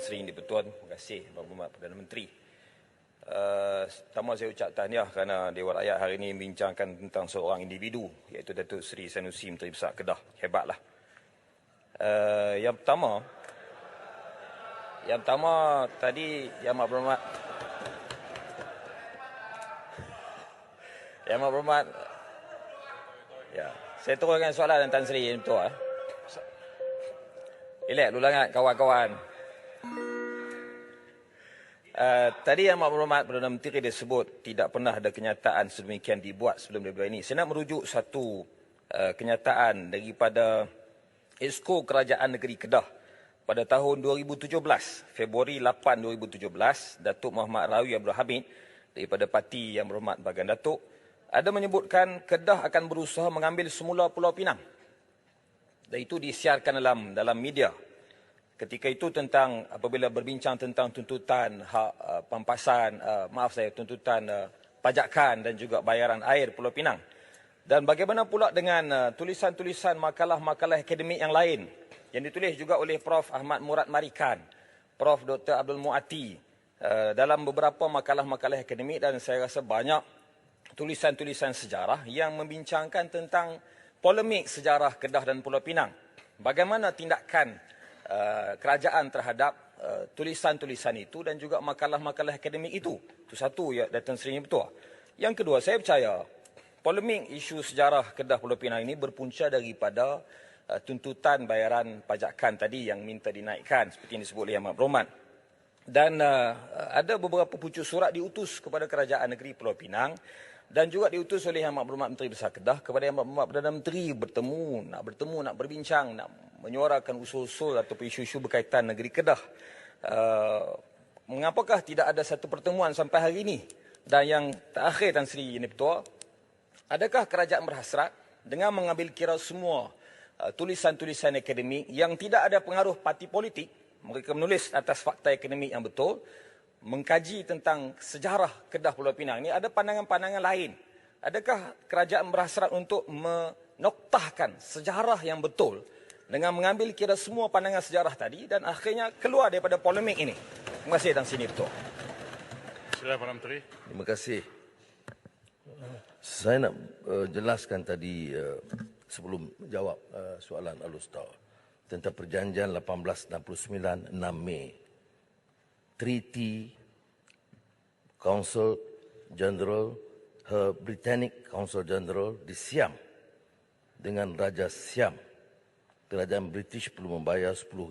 Sri Dipertuan, terima kasih Abang Berhormat Perdana Menteri. Pertama saya ucap tahniah kerana Dewan Rakyat hari ini membincangkan tentang seorang individu, iaitu Datuk Seri Sanusi Menteri Besar Kedah. Hebatlah. Yang pertama tadi Yang Amat Berhormat, ya, saya teruskan soalan Tan Sri Betul. Relax dulu sangat kawan-kawan. Tadi Yang Amat Berhormat Perdana Menteri dia sebut tidak pernah ada kenyataan sedemikian dibuat sebelum daripada ini. Saya nak merujuk satu kenyataan daripada Esko Kerajaan Negeri Kedah pada tahun 2017, Februari 8 2017, Datuk Muhammad Rawi Abdul Hamid daripada Parti Yang Berhormat Bagan Datuk ada menyebutkan Kedah akan berusaha mengambil semula Pulau Pinang. Dan itu disiarkan dalam media. Ketika itu tentang apabila berbincang tentang tuntutan hak pampasan, tuntutan pajakan dan juga bayaran air Pulau Pinang. Dan bagaimana pula dengan tulisan-tulisan makalah-makalah akademik yang lain yang ditulis juga oleh Prof. Ahmad Murad Marikan, Prof. Dr. Abdul Muati dalam beberapa makalah-makalah akademik, dan saya rasa banyak tulisan-tulisan sejarah yang membincangkan tentang polemik sejarah Kedah dan Pulau Pinang. Bagaimana tindakan kerajaan terhadap tulisan-tulisan itu dan juga makalah-makalah akademik itu. Itu satu, ya, Datuk Seri Betul. Yang kedua, saya percaya polemik isu sejarah Kedah Pulau Pinang ini berpunca daripada tuntutan bayaran pajakan tadi yang minta dinaikkan seperti yang disebut oleh Yang Amat Berhormat. Dan ada beberapa pucuk surat diutus kepada Kerajaan Negeri Pulau Pinang dan juga diutus oleh Yang Amat Berhormat Menteri Besar Kedah kepada Yang Amat Berhormat Perdana Menteri nak berbincang, nak menyuarakan usul-usul atau isu-isu berkaitan negeri Kedah. Mengapakah tidak ada satu pertemuan sampai hari ini? Dan yang terakhir, Tan Sri ini Betul, adakah kerajaan berhasrat dengan mengambil kira semua tulisan-tulisan akademik yang tidak ada pengaruh parti politik, mereka menulis atas fakta akademik yang betul, mengkaji tentang sejarah Kedah Pulau Pinang ini, ada pandangan-pandangan lain? Adakah kerajaan berhasrat untuk menoktahkan sejarah yang betul dengan mengambil kira semua pandangan sejarah tadi dan akhirnya keluar daripada polemik ini? Terima kasih, Tan Sri Betul. Silakan Perdana Menteri. Terima kasih. Saya nak jelaskan tadi sebelum jawab soalan Al-Ustaz tentang perjanjian 1869 6 Mei. Treaty Council General, Her Britannic Council General di Siam dengan Raja Siam. Kerajaan British perlu membayar 10,000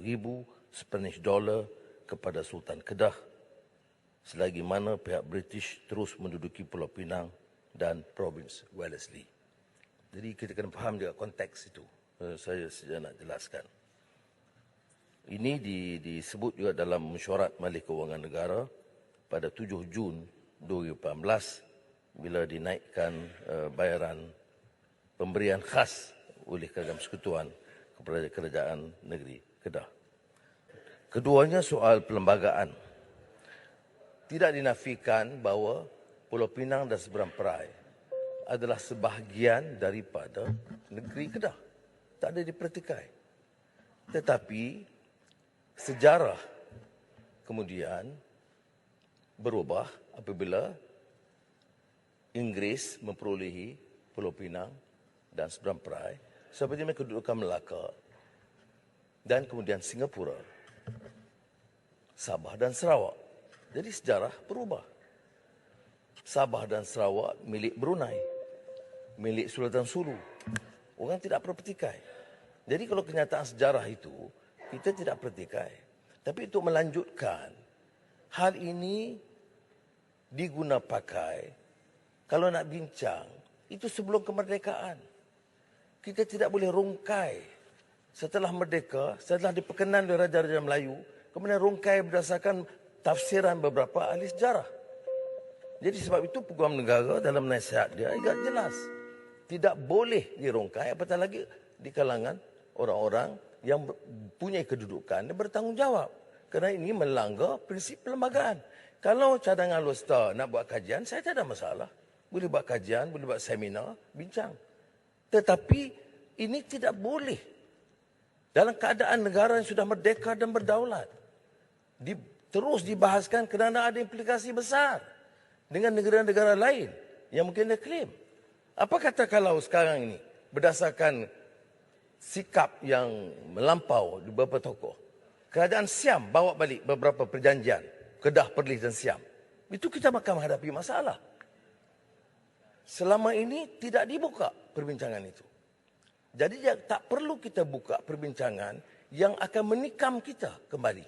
Spanish dollar kepada Sultan Kedah selagi mana pihak British terus menduduki Pulau Pinang dan Provinsi Wellesley. Jadi kita kena faham juga konteks itu. Saya saja nak jelaskan. Ini disebut juga dalam mesyuarat Majlis Kewangan Negara pada 7 Jun 2018 bila dinaikkan bayaran pemberian khas oleh Kerajaan Persekutuan kepada Kerajaan Negeri Kedah. Keduanya soal perlembagaan. Tidak dinafikan bahawa Pulau Pinang dan Seberang Perai adalah sebahagian daripada negeri Kedah. Tak ada dipertikai. Tetapi sejarah kemudian berubah apabila Inggeris memperolehi Pulau Pinang dan Seberang Perai seperti kedudukan Melaka dan kemudian Singapura, Sabah dan Sarawak. Jadi sejarah berubah. Sabah dan Sarawak milik Brunei, milik Sultan Sulu. Orang tidak perhatikan. Jadi kalau kenyataan sejarah itu, kita tidak perhatikan. Tapi untuk melanjutkan, hal ini diguna pakai, kalau nak bincang, itu sebelum kemerdekaan. Kita tidak boleh rungkai. Setelah merdeka, setelah diperkenan oleh Raja-Raja Melayu, kemudian rungkai berdasarkan tafsiran beberapa ahli sejarah. Jadi sebab itu Peguam Negara dalam nasihat dia agak jelas. Tidak boleh dirungkai, apatah lagi di kalangan orang-orang yang punya kedudukan dan bertanggungjawab. Kerana ini melanggar prinsip perlembagaan. Kalau cadangan Al-Ustaz nak buat kajian, saya tak ada masalah. Boleh buat kajian, boleh buat seminar, bincang. Tetapi ini tidak boleh. Dalam keadaan negara yang sudah merdeka dan berdaulat. terus dibahaskan kerana ada implikasi besar dengan negara-negara lain yang mungkin dia klaim. Apa kata kalau sekarang ini berdasarkan sikap yang melampau di beberapa tokoh, kerajaan Siam bawa balik beberapa perjanjian, Kedah, Perlis dan Siam. Itu kita akan menghadapi masalah. Selama ini tidak dibuka perbincangan itu. Jadi tak perlu kita buka perbincangan yang akan menikam kita kembali.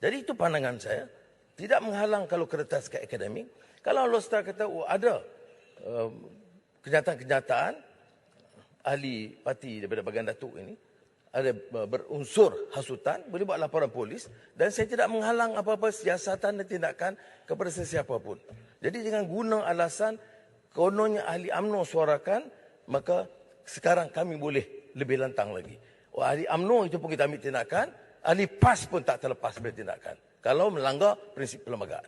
Jadi itu pandangan saya. Tidak menghalang kalau kertas ke akademik. Kalau Allah Ta'ala kata ada kenyataan-kenyataan ahli parti daripada bahagian Datuk ini ada berunsur hasutan, boleh buat laporan polis, dan saya tidak menghalang apa-apa siasatan dan tindakan kepada sesiapa pun. Jadi jangan guna alasan kononnya ahli UMNO suarakan, maka sekarang kami boleh lebih lantang lagi. Ahli UMNO itu pun kita ambil tindakan, ahli PAS pun tak terlepas dari tindakan kalau melanggar prinsip perlembagaan.